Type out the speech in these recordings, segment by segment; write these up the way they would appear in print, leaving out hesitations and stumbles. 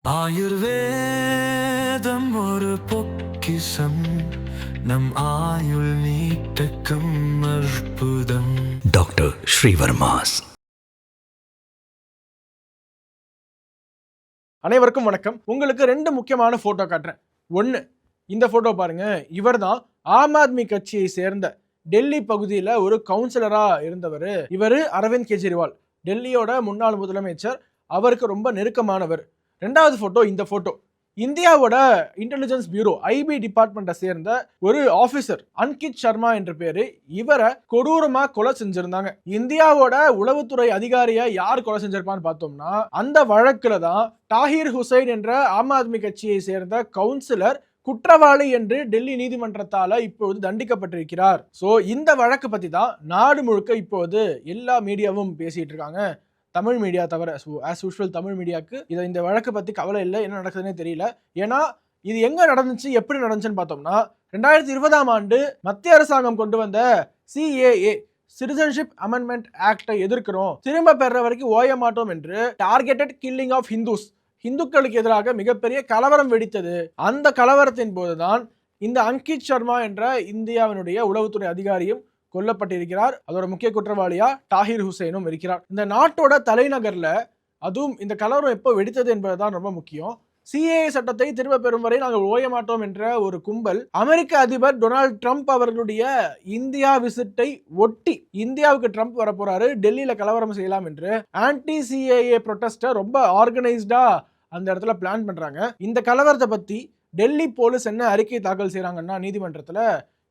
ஆயுர்வேதம் ஒரு பொக்கிஷம், நம் ஆயுள் நீட்டக்கும் அற்புதம். டாக்டர் ஸ்ரீவர்மாஸ். அனைவருக்கும் வணக்கம். உங்களுக்கு ரெண்டு முக்கியமான போட்டோ காட்டுறேன். ஒன்று, இந்த போட்டோ பாருங்க. இவர் தான் ஆம் ஆத்மி கட்சியை சேர்ந்த டெல்லி பகுதியில் ஒரு கவுன்சிலரா இருந்தவர். இவர் அரவிந்த் கெஜ்ரிவால், டெல்லியோட முன்னாள் முதலமைச்சர். அவருக்கு ரொம்ப நெருக்கமானவர். ரெண்டாவது போட்டோ இந்த போட்டோ. இந்தியாவோட இன்டெலிஜென்ஸ் பியூரோ ஐபி டிபார்ட்மெண்ட்டை சேர்ந்த ஒரு ஆபீசர் அன்கித் சர்மா என்ற பேரு. இவரை கொடூரமா கொலை செஞ்சிருந்தாங்க. இந்தியாவோட உளவுத்துறை அதிகாரியை யார் கொலை செஞ்சிருப்பான்னு பார்த்தோம்னா, அந்த வழக்குல தான் தாஹிர் ஹுசைன் என்ற ஆம் ஆத்மி கட்சியை சேர்ந்த கவுன்சிலர் குற்றவாளி என்று டெல்லி நீதிமன்றத்தால இப்போது தண்டிக்கப்பட்டிருக்கிறார். சோ இந்த வழக்கு பத்தி தான் நாடு முழுக்க இப்போது எல்லா மீடியாவும் பேசிட்டு இருக்காங்க, தமிழ் மீடியா தவிர. ஆஸ் யூஷுவல் தமிழ் மீடியாவுக்கு இந்த வழக்கு பத்தி கவலை இல்லை, என்ன நடக்குதுன்னே தெரியல. ஏன்னா இது எங்க நடந்துச்சு, எப்படி நடந்துச்சுன்னு பார்த்தோம்னா, 2020ஆம் ஆண்டு மத்திய அரசாங்கம் கொண்டு வந்த CAA சிட்டிசன்ஷிப் அமெண்ட்மெண்ட் ஆக்டை எதிர்க்கிறோம், திரும்ப பெற வரைக்கும் ஓய மாட்டோம் என்று டார்கெட்டட் கில்லிங் ஆஃப் ஹிந்துஸ், இந்துக்களுக்கு எதிராக மிகப்பெரிய கலவரம் வெடித்தது. அந்த கலவரத்தின் போதுதான் இந்த அன்கித் சர்மா என்ற இந்தியாவினுடைய உளவுத்துறை அதிகாரியும் கொல்லப்பட்டிருக்கிறார். அதோட முக்கிய குற்றவாளியா தாஹிர் ஹுசைனும் இருக்கிறார். இந்த நாட்டோட தலைநகர்ல அதுவும் இந்த கலவரம் எப்போ வெடித்தது என்பதுதான் ரொம்ப முக்கியம். CAA சட்டத்தை திரும்ப பெறும் வரை நாங்கள் ஓய மாட்டோம் என்ற ஒரு கும்பல் அமெரிக்க அதிபர் டொனால்டு ட்ரம்ப் அவர்களுடைய இந்தியா விசிட்டை ஒட்டி, இந்தியாவுக்கு ட்ரம்ப் வர போறாரு, டெல்லியில கலவரம் செய்யலாம் என்று ஆன்டி CAA ப்ரொட்டஸ்டை ரொம்ப ஆர்கனைஸ்டா அந்த இடத்துல பிளான் பண்றாங்க. இந்த கலவரத்தை பத்தி டெல்லி போலீஸ் என்ன அறிக்கை தாக்கல் செய்யறாங்கன்னா நீதிமன்றத்துல,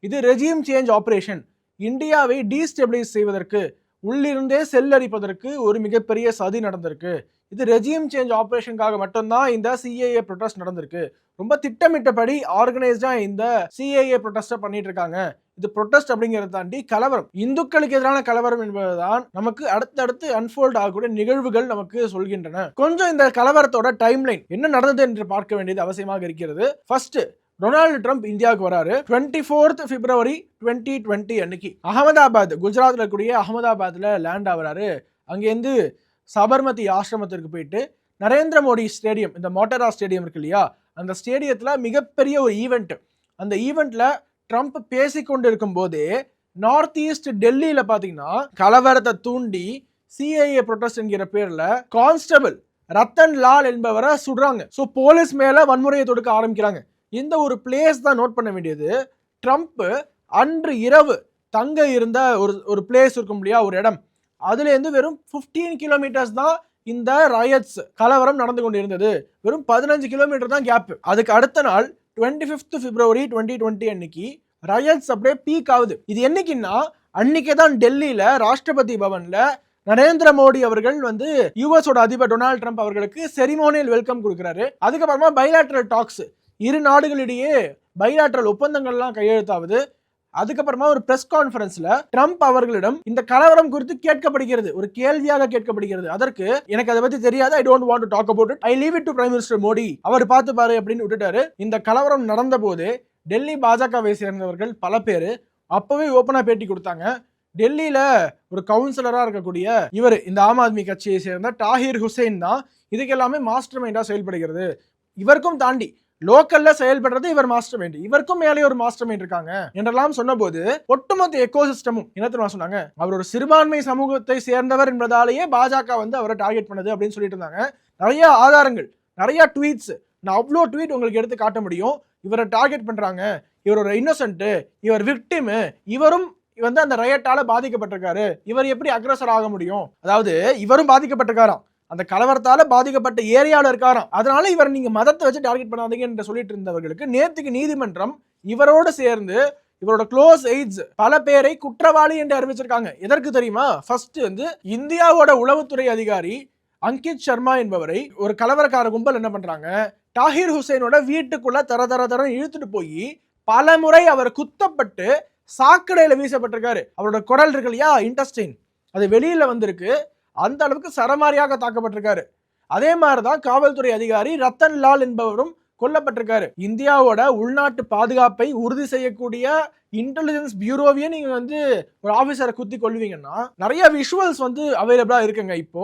இது ரெஜிம் சேஞ்ச் ஆபரேஷன், இந்தியாவை டீஸ்டெபிலைஸ் செய்வதற்கு, உள்ளிருந்தே செல்லரிப்பதற்கு ஒரு மிகப்பெரிய சதி நடந்திருக்கு. இது ரெஜிம் சேஞ்ச் ஆபரேஷனுக்காக மட்டும்தான் இந்த CAA ப்ரொட்டஸ்ட் நடந்திருக்கு. ரொம்ப திட்டமிட்டபடி ஆர்கனைஸ்டா இந்த CAA ப்ரொட்டஸ்ட பண்ணிட்டு இருக்காங்க. இது ப்ரொட்டஸ்ட் அப்படிங்கிறத தாண்டி கலவரம், இந்துக்களுக்கு எதிரான கலவரம் என்பதுதான் நமக்கு அடுத்தடுத்து அன்ஃபோல்ட் ஆகக்கூடிய நிகழ்வுகள் நமக்கு சொல்கின்றன. கொஞ்சம் இந்த கலவரத்தோட டைம்லைன் என்ன நடந்தது என்று பார்க்க வேண்டியது அவசியமாக இருக்கிறது. ஃபர்ஸ்ட், டொனால்டு ட்ரம்ப் இந்தியாவுக்கு வராரு. 24th February 2020 அன்னைக்கு அகமதாபாத், குஜராத்ல இருக்கக்கூடிய அகமதாபாத்ல லேண்ட் ஆகுறாரு. அங்கேருந்து சபர்மதி ஆசிரமத்திற்கு போயிட்டு நரேந்திர மோடி ஸ்டேடியம், இந்த மோட்டரா ஸ்டேடியம் இருக்கு இல்லையா, அந்த ஸ்டேடியத்துல மிகப்பெரிய ஒரு ஈவெண்ட். அந்த ஈவெண்ட்ல ட்ரம்ப் பேசிக்கொண்டு இருக்கும் போதே நார்த் ஈஸ்ட் டெல்லியில பாத்தீங்கன்னா கலவரத்தை தூண்டி CAA ப்ரொட்டஸ்ட் என்கிற பேர்ல கான்ஸ்டபிள் ரத்தன் லால் என்பவரை சுடுறாங்க. ஸோ போலீஸ் மேல வன்முறையை தொடுக்க ஆரம்பிக்கிறாங்க. இந்த ஒரு பிளேஸ் தான் நோட் பண்ண வேண்டியது. ட்ரம்ப் அன்று இரவு தங்க இருந்த ஒரு பிளேஸ் இருக்கும் இல்லையா, ஒரு இடம், அதுல இருந்து வெறும் 15 கிலோமீட்டர்ஸ் தான் இந்த ரயட்ஸ் கலவரம் நடந்து கொண்டு இருந்தது. வெறும் 15 கிலோமீட்டர் தான் கேப். அதுக்கு அடுத்த நாள் 25th February 2020 அன்னைக்கு ரயட்ஸ் அப்படியே பீக் ஆகுது. இது என்னைக்குன்னா, அன்னைக்கே தான் டெல்லியில ராஷ்டிரபதி பவன்ல நரேந்திர மோடி அவர்கள் US அதிபர் டொனால்டு ட்ரம்ப் அவர்களுக்கு செரிமோனியல் வெல்கம் கொடுக்கிறாரு. அதுக்கப்புறமா பைலாட்ரல் டாக்ஸ், இரு நாடுகளிடையே பைலாட்ரல் ஒப்பந்தங்கள்லாம் கையெழுத்தாவது. அதுக்கப்புறமா ஒரு பிரஸ் கான்ஃபரன்ஸ்ல ட்ரம்ப் அவர்களிடம் இந்த கலவரம் குறித்து கேட்கப்படுகிறது, ஒரு கேள்வியாக கேட்கப்படுகிறது. அதற்கு எனக்கு அதை பத்தி தெரியாது, I don't want to talk about it, I leave it to prime minister Modi, அவர் பார்த்து பாரு அப்படின்னு விட்டுட்டாரு. இந்த கலவரம் நடந்த போது டெல்லி பாஜகவை சேர்ந்தவர்கள் பல பேர் அப்பவே ஓப்பனா பேட்டி கொடுத்தாங்க. டெல்லியில ஒரு கவுன்சிலரா இருக்கக்கூடிய இவர், இந்த ஆம் ஆத்மி கட்சியை சேர்ந்த தாஹிர் ஹுசைன் தான் இதுக்கு எல்லாமே மாஸ்டர் மைண்டா செயல்படுகிறது. இவருக்கும் தாண்டி லோக்கல்ல செயல்படுறது இவர் மாஸ்டர் மைண்ட், இவருக்கும் மேலே ஒரு மாஸ்டர் மைண்ட் இருக்காங்க என்றெல்லாம் சொன்னபோது ஒட்டுமொத்த எக்கோசிஸ்டமும் என்ன தெரியுமா சொன்னாங்க, அவர் ஒரு சிறுபான்மை சமூகத்தை சேர்ந்தவர் என்பதாலேயே பாஜக அவரை டார்கெட் பண்ணுது அப்படின்னு சொல்லிட்டு இருந்தாங்க. நிறைய ஆதாரங்கள், நிறைய ட்வீட்ஸ், நான் அவ்வளோ ட்வீட் உங்களுக்கு எடுத்து காட்ட முடியும். இவரை டார்கெட் பண்றாங்க, இவர் ஒரு இன்னோசென்ட், இவர் விக்டிம், இவரும் அந்த ரயட்டால பாதிக்கப்பட்டிருக்காரு, இவர் எப்படி அக்ரஸர் ஆக முடியும், அதாவது இவரும் பாதிக்கப்பட்டிருக்காராம், அந்த கலவரத்தால பாதிக்கப்பட்ட ஏரியாவில் இருக்காராம், அதனால இவர் நீங்க மதத்தை வச்சு டார்கெட் பண்ணாதீங்க என்று சொல்லிட்டு இருந்தவர்களுக்கு நேத்துக்கு நீதிமன்றம் இவரோடு சேர்ந்து இவரோட க்ளோஸ் எய்ட்ஸ் பல பேரை குற்றவாளி என்று அறிவிச்சிருக்காங்க. எதற்கு தெரியுமா? ஃபர்ஸ்ட் இந்தியாவோட உளவுத்துறை அதிகாரி அன்கித் சர்மா என்பவரை ஒரு கலவரக்கார கும்பல் என்ன பண்றாங்க, தாஹிர் ஹுசைனோட வீட்டுக்குள்ள தர இழுத்துட்டு போய் பல முறை அவர் குத்தப்பட்டு சாக்கடையில வீசப்பட்டிருக்காரு. அவரோட குடல் இருக்கு இல்லையா, இன்டெஸ்டைன், அது வெளியில வந்திருக்கு. அந்த அளவுக்கு சரமாரியாக தாக்கப்பட்டிருக்காரு. அதே மாதிரிதான் காவல்துறை அதிகாரி ரத்தன் லால் என்பவரும் கொல்லப்பட்டிருக்காரு. இந்தியாவோட உள்நாட்டு பாதுகாப்பை உறுதி செய்யக்கூடிய இன்டெலிஜென்ஸ் பியூரோவையே நீங்க ஒரு ஆபீசரை குத்தி கொள்வீங்கன்னா, நிறைய விஷுவல்ஸ் அவைலபிளா இருக்குங்க. இப்போ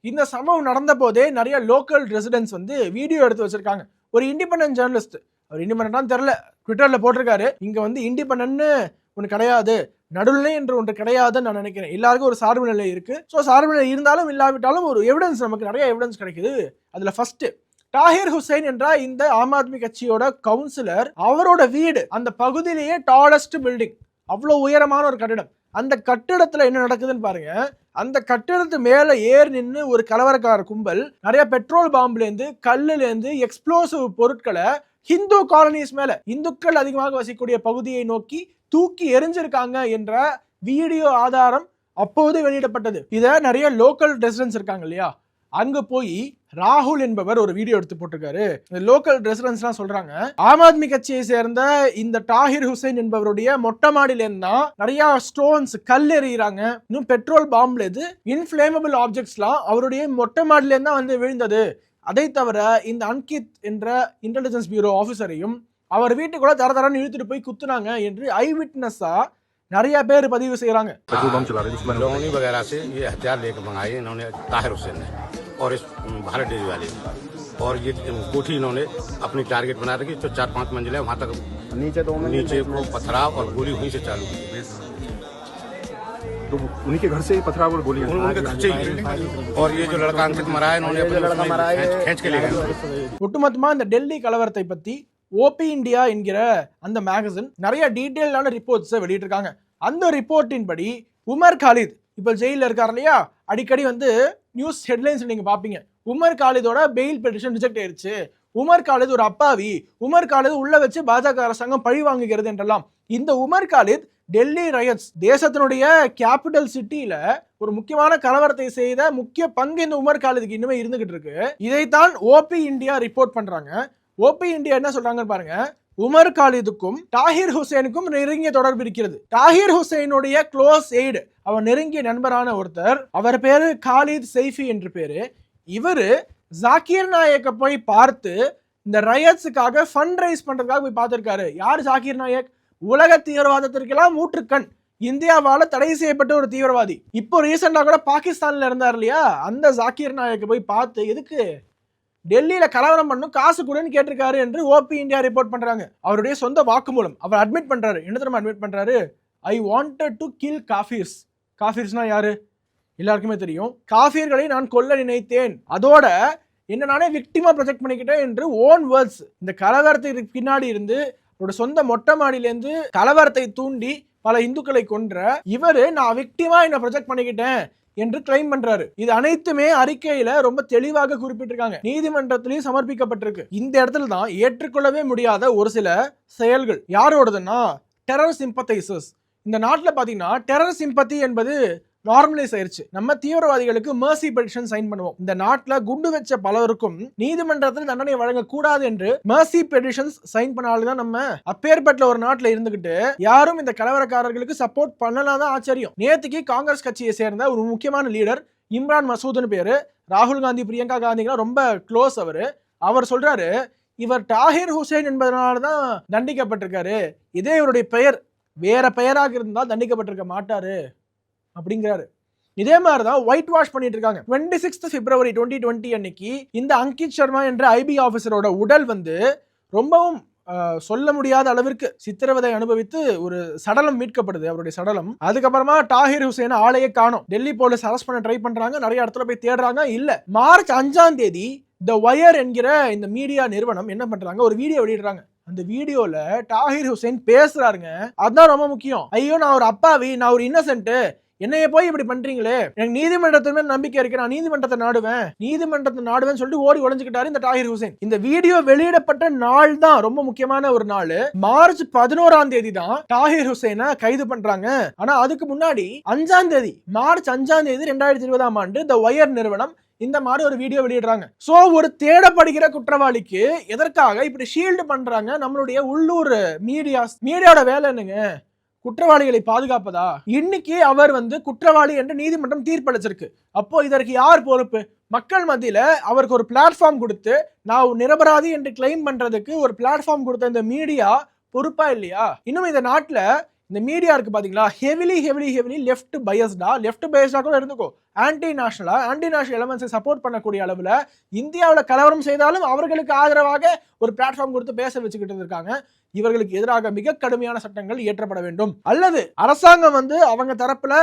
இந்த சம்பவம் நடந்த போதே நிறைய லோக்கல் ரெசிடென்ட்ஸ் வந்து வீடியோ எடுத்து வச்சிருக்காங்க. ஒரு இண்டிபெண்டன்ட் ஜேர்னலிஸ்ட், அவர் இண்டிபெண்டன்டான்னு தெரியல, ட்விட்டர்ல போட்டிருக்காரு, இங்க வந்து இண்டிபெண்டன்ட்னு ஒன்று கிடையாது, நடுநிலை என்று ஒன்று கிடையாதுன்னு நான் நினைக்கிறேன். எல்லாருக்கும் ஒரு சார்பு நிலை இருக்கு. ஸோ சார்பு நிலை இருந்தாலும் இல்லாவிட்டாலும் ஒரு எவிடன்ஸ், நமக்கு நிறைய எவிடன்ஸ் கிடைக்குது. அதுல ஃபர்ஸ்ட் தாஹிர் ஹுசைன் என்ற இந்த ஆம் ஆத்மி கட்சியோட கவுன்சிலர், அவரோட வீடு அந்த பகுதியிலேயே டாலஸ்ட் பில்டிங், அவ்வளோ உயரமான ஒரு கட்டிடம். அந்த கட்டிடத்துல என்ன நடக்குதுன்னு பாருங்க. அந்த கட்டிடத்து மேல ஏறி நின்று ஒரு கலவரக்கார கும்பல் நிறைய பெட்ரோல் பாம்புலேருந்து கல்லுலேருந்து எக்ஸ்ப்ளோசிவ் பொருட்களை ஹிந்து காலனிஸ் மேல, இந்துக்கள் அதிகமாக வசிக்கக்கூடிய பகுதியை நோக்கி தூக்கி எரிஞ்சிருக்காங்க என்ற வீடியோ ஆதாரம் அப்போது வெளியிடப்பட்டது. இதை நிறைய லோக்கல் ரெசிடென்ட்ஸ் இருக்காங்க இல்லையா, அங்க போய் ராகுல் என்பவர் ஒரு வீடியோ எடுத்து போட்டிருக்காரு. லோக்கல் ரெசிடென்ட்ஸ்லாம் சொல்றாங்க, ஆம் ஆத்மி கட்சியை சேர்ந்த இந்த தாஹிர் ஹுசைன் என்பவருடைய மொட்டை மாடியில இருந்தா நிறைய ஸ்டோன்ஸ், கல் எறிகிறாங்க, இன்னும் பெட்ரோல் பாம்புல இருந்து இன்ஃபிளேமபிள் ஆப்ஜெக்ட்ஸ்லாம் அவருடைய மொட்டை மாடியில இருந்தா வந்து விழுந்தது. அதை தவிர இந்த அன்கித் என்ற இன்டெலிஜென்ஸ் பியூரோ ஆஃபீஸரையும் அவர் வீட்டுக்குள்ள தரன்னு இழுத்துட்டு போய் குத்துனாங்க என்று ஐ விட்னஸா நிறைய பேர் பதிவு செய்யறாங்க. और इस भारत डेयरी वाले और ये कोठी इन्होंने अपनी टारगेट बना रखी, जो 4-5 मंजिल है, वहां तक नीचे को पथराव और गोली वहीं से चालू की। तो उन्हीं के घर से पथराव और गोली उनके घर से ही। और ये जो लड़का अंकित मरा है, इन्होंने खींच के ले गए। ஒட்டுமொத்தமா இந்த டெல்லி கலவரத்தை பத்தி ஓபி இந்தியா என்கிற அந்த மேகசின் நிறைய டீடைலான ரிப்போர்ட்ஸை வெளியிட்டிருக்காங்க. அந்த ரிப்போர்ட்டின் படி உமர் காலித் இப்போ ஜெயிலில் இருக்கார் இல்லையா, அடிக்கடி வந்து நியூஸ் ஹெட்லைன்ஸ் நீங்க பாப்பீங்க, உமர் காலிதோட பெயில் பெட்டிஷன் ரிஜெக்ட் ஆயிருச்சு, உமர் காலித் ஒரு அப்பாவி, உமர் காலித் உள்ள வச்சு பாஜக அரசாங்கம் பழி வாங்குகிறது என்றெல்லாம். இந்த உமர் காலித் டெல்லி ரயட்ஸ், தேசத்தினுடைய கேபிட்டல் சிட்டியில ஒரு முக்கியமான கலவரத்தை செய்த முக்கிய பங்கு இந்த உமர் காலிதுக்கு இன்னுமே இருந்துகிட்டு இருக்கு. இதைத்தான் ஓபி இந்தியா ரிப்போர்ட் பண்றாங்க. ஓபி இந்தியா என்ன சொல்றாங்கன்னு பாருங்க, உமர் காலிதுக்கும் தாஹிர் ஹுசைனுக்கும் நெருங்கிய தொடர்பு இருக்கிறது. தாஹிர் ஹுசைனுடைய க்ளோஸ் எய்டு, அவர் நெருங்கிய நண்பரான ஒருத்தர், அவர் பேரு காலித் சைஃபி என்று பேரு. இவரு ஜாகிர் நாயக்க போய் பார்த்து இந்த ரயட்ஸுக்காக ஃபண்ட் ரைஸ் பண்றதுக்காக போய் பார்த்திருக்காரு. யார் ஜாகிர் நாயக்? உலக தீவிரவாதத்திற்கெல்லாம் ஊற்றுக்கண், இந்தியாவால தடை செய்யப்பட்ட ஒரு தீவிரவாதி. இப்போ ரீசெண்டா கூட பாகிஸ்தான்ல இருந்தார் இல்லையா, அந்த ஜாகிர் நாயக்க போய் பார்த்து எதுக்கு டெல்லியில கலவரம் பண்ணும், காசு கொடுன்னு கேட்டிருக்காரு என்று ஓபி இந்தியா ரிப்போர்ட் பண்றாங்க. அவருடைய சொந்த வாக்குமூலம், அவர் அட்மிட் பண்றாரு. என்ன தெரியுமா அட்மிட் பண்றாரு? ஐ வாண்டட் டு கில் காஃபிர்ஸ். காஃபிர்ஸ்னா யாரு? எல்லாருக்குமே தெரியும். காஃபிர்களை நான் கொல்ல நினைத்தேன், அதோட என்ன நானே விக்டிமா ப்ரொஜெக்ட் பண்ணிக்கிட்டேன் என்று ஓன் வேர்ட்ஸ். இந்த கலவரத்துக்கு பின்னாடி இருந்து அவரோட சொந்த மொட்டை மாடியிலேருந்து கலவரத்தை தூண்டி பல இந்துக்களை கொன்ற இவரு, நான் விக்டிமா என்ன ப்ரொஜெக்ட் பண்ணிக்கிட்டேன் என்று கிளைம் பண்றாரு. இது அனைத்துமே அறிக்கையில ரொம்ப தெளிவாக குறிப்பிட்டிருக்காங்க, நீதிமன்றத்திலையும் சமர்ப்பிக்கப்பட்டிருக்கு. இந்த இடத்துல தான் ஏற்றுக்கொள்ளவே முடியாத ஒரு சில செயல்கள் யாரோடதுன்னா டெரர் சிம்பத்தைசர்ஸ். இந்த நாட்டில் பாத்தீங்கன்னா டெரர் சிம்பத்தி என்பது நார்மலைஸ் ஆயிருச்சு. நம்ம தீவிரவாதிகளுக்கு மர்சி பெட்டிஷன் சைன் பண்ணுவோம். இந்த நாட்டில் குண்டு வச்ச பலருக்கும் நீதிமன்றத்தில் தண்டனை வழங்கக்கூடாது என்று மர்சி பெட்டிஷன்ஸ் சைன் பண்ணால்தான் நம்ம அப்பேற்பட்ட ஒரு நாட்டில் இருந்துகிட்டு யாரும் இந்த கலவரக்காரர்களுக்கு சப்போர்ட் பண்ணலாம் தான் ஆச்சரியம். நேற்றுக்கு காங்கிரஸ் கட்சியை சேர்ந்த ஒரு முக்கியமான லீடர் இம்ரான் மசூத்னு பேரு, ராகுல் காந்தி பிரியங்கா காந்திக்கு ரொம்ப க்ளோஸ். அவர் சொல்றாரு, இவர் தாஹிர் ஹுசைன் என்பதனாலதான் தண்டிக்கப்பட்டிருக்காரு, இதே இவருடைய பெயர் வேற பெயராக இருந்தால் தண்டிக்கப்பட்டிருக்க மாட்டாரு அப்படிங்கிறாரு. இதே மாதிரிதான் ஒயிட் வாஷ் பண்ணிட்டு இருக்காங்க. 26 பிப்ரவரி 2020 அன்னைக்கு இந்த அங்கித் சர்மா என்ற ஐபி ஆபீசரோட உடல் வந்து ரொம்பவும் சொல்ல முடியாத அளவிற்கு சித்திரவதை அனுபவித்து ஒரு சடலம் மீட்கப்படுது, அவருடைய சடலம். அதுக்கப்புறமா தாஹிர் ஹுசைன் ஆளையே காணோம். டெல்லி போலீஸ் அரெஸ்ட் பண்ண ட்ரை பண்றாங்க, நிறைய இடத்துல போய் தேடுறாங்க, இல்ல. மார்ச் 5ஆம் தேதி த வயர் என்கிற இந்த மீடியா நிறுவனம் என்ன பண்றாங்க, ஒரு வீடியோ வெளியிடுறாங்க. அந்த வீடியோல தாஹிர் ஹுசைன் பேசுறாருங்க. அதுதான் ரொம்ப முக்கியம். ஐயோ, நான் ஒரு அப்பாவி, நான் ஒரு இன்னசென்ட், என்னைய போய் இப்படி பண்றீங்களே, எனக்கு நீதிமன்றத்தின் மேல் நம்பிக்கை இருக்கு, நான் நீதிமன்றத்தை நாடுவேன் சொல்லிட்டு ஓடி ஒளிஞ்சுக்கிட்டாரு இந்த தாஹிர் ஹுசைன். இந்த வீடியோ வெளியிடப்பட்ட நாள் தான் ரொம்ப முக்கியமான ஒரு நாள். மார்ச் 11ஆம் தேதி தான் தாஹிர் ஹுசைனை கைது பண்றாங்க. ஆனா அதுக்கு முன்னாடி 5ஆம் தேதி, மார்ச் 5ஆம் தேதி 2020ஆம் ஆண்டு த வயர் நிறுவனம் இந்த மாதிரி ஒரு வீடியோ வெளியிடுறாங்க. சோ ஒரு தேடப்படுகிற குற்றவாளிக்கு எதற்காக இப்படி ஷீல்டு பண்றாங்க நம்மளுடைய உள்ளூர் மீடியாவோட வேலை என்னங்க? குற்றவாளிகளை பாதுகாப்பதா? இன்னைக்கு அவர் வந்து குற்றவாளி என்று நீதிமன்றம் தீர்ப்பளிச்சிருக்கு. அப்போ இதற்கு யார் பொறுப்பு? மக்கள் மத்தியில அவருக்கு ஒரு பிளாட்ஃபார்ம் கொடுத்து நான் நிரபராதி என்று கிளைம் பண்றதுக்கு ஒரு பிளாட்ஃபார்ம் கொடுத்த இந்த மீடியா பொறுப்பா இல்லையா? இன்னும் இந்த நாட்டுல இந்த மீடியா இருக்கு பாத்தீங்களா, ஹெவிலி லெஃப்ட் பயஸ்டா கூட இருந்துக்கோ, ஆன்டி நேஷனல் எலமெண்ட்ஸை சப்போர்ட் பண்ணக்கூடிய அளவுல இந்தியாவில் கலவரம் செய்தாலும் அவர்களுக்கு ஆதரவாக ஒரு பிளாட்ஃபார்ம் கொடுத்து பேச வச்சுக்கிட்டு இருக்காங்க. இவர்களுக்கு எதிராக மிக கடுமையான சட்டங்கள் இயற்றப்பட வேண்டும். அல்லது அரசாங்கம் அவங்க தரப்புல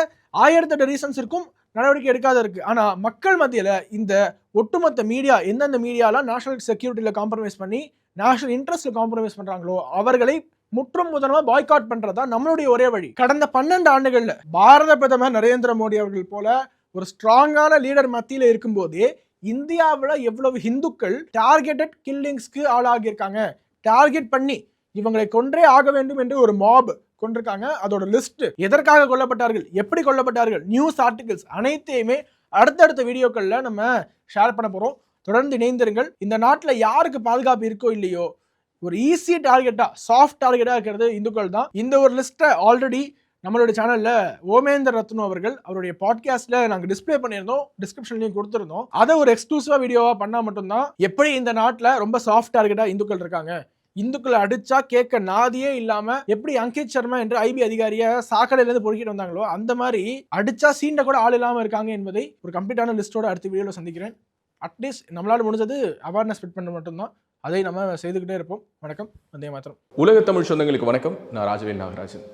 1008 ரீசன்ஸ் இருக்கும், நடவடிக்கை எடுக்காத இருக்கு. ஆனா மக்கள் மத்தியில இந்த ஒட்டுமொத்த மீடியா எந்தெந்த மீடியாலாம் நேஷனல் செக்யூரிட்டியில காம்ப்ரமைஸ் பண்ணி நேஷனல் இன்ட்ரெஸ்ட்ல காம்ப்ரமைஸ் பண்றாங்களோ அவர்களை முற்றும் முதலமா பாய்காட் பண்றதா நம்மளுடைய ஒரே வழி. கடந்த 12 ஆண்டுகள்ல பாரத பிரதமர் நரேந்திர மோடி அவர்கள் போல ஒரு ஸ்ட்ராங்கான லீடர் மத்தியில இருக்கும்போதே இந்தியாவில் எவ்வளவு இந்துக்கள் டார்கெட்டட் கில்லிங்ஸ்க்கு ஆளாகியிருக்காங்க. டார்கெட் பண்ணி இவங்களை கொன்றே ஆக வேண்டும் என்று ஒரு மாப் கொண்டிருக்காங்க. அதோட லிஸ்ட், எதற்காக கொல்லப்பட்டார்கள், எப்படி கொல்லப்பட்டார்கள், நியூஸ் ஆர்டிகல்ஸ் அனைத்தையுமே அடுத்தடுத்த வீடியோக்கள்ல நம்ம ஷேர் பண்ண போறோம். தொடர்ந்து இணைந்திருங்கள். இந்த நாட்டில் யாருக்கு பாதுகாப்பு இருக்கோ இல்லையோ, ஒரு ஈஸி டார்கெட்டா, சாஃப்ட் டார்கெட்டா இருக்கிறது இந்துக்கள் தான். இந்த ஒரு லிஸ்ட்டை ஆல்ரெடி நம்மளுடைய சேனல்ல ஓமேந்தர் ரத்னு அவர்கள் அவருடைய பாட்காஸ்ட்ல நாங்கள் டிஸ்பிளே பண்ணியிருந்தோம், டிஸ்கிரிப்ஷன்லையும் கொடுத்துருந்தோம். அதை ஒரு எக்ஸ்க்ளூசிவா வீடியோவா பண்ணா மட்டும்தான் எப்படி இந்த நாட்டில் ரொம்ப சாஃப்ட் டார்கெட்டா இந்துக்கள் இருக்காங்க, இந்துக்களை அடிச்சா கேட்க நாதியே இல்லாம எப்படி அங்கித் சர்மா என்று ஐபி அதிகாரியை சாக்கடையில இருந்து பொறுக்கிட்டு வந்தாங்களோ அந்த மாதிரி அடிச்சா சீண்ட கூட ஆள் இல்லாம இருக்காங்க என்பதை ஒரு கம்ப்ளீட்டான லிஸ்டோட அடுத்த வீடியோல சந்திக்கிறேன். அட்லீஸ்ட் நம்மளால முடிஞ்சது அவேர்னஸ் ஸ்ப்ரெட் பண்ண மட்டும்தான், அதை நம்ம செய்துக்கிட்டே இருப்போம். வணக்கம், வந்தே மாத்திரம். உலக தமிழ் சொந்தங்களுக்கு வணக்கம். நான் ராஜவேல் நாகராஜன்.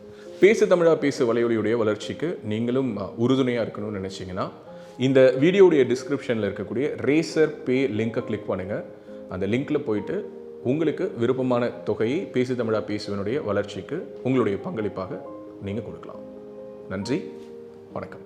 பேசு தமிழா பேசு வலையொலியுடைய வளர்ச்சிக்கு நீங்களும் உறுதுணையாக இருக்கணும்னு நினச்சிங்கன்னா இந்த வீடியோடைய டிஸ்கிரிப்ஷனில் இருக்கக்கூடிய ரேசர் பே லிங்கை கிளிக் பண்ணுங்கள். அந்த லிங்க்கில் போயிட்டு உங்களுக்கு விருப்பமான தொகையை பேசு தமிழா பேசுவனுடைய வளர்ச்சிக்கு உங்களுடைய பங்களிப்பாக நீங்கள் கொடுக்கலாம். நன்றி, வணக்கம்.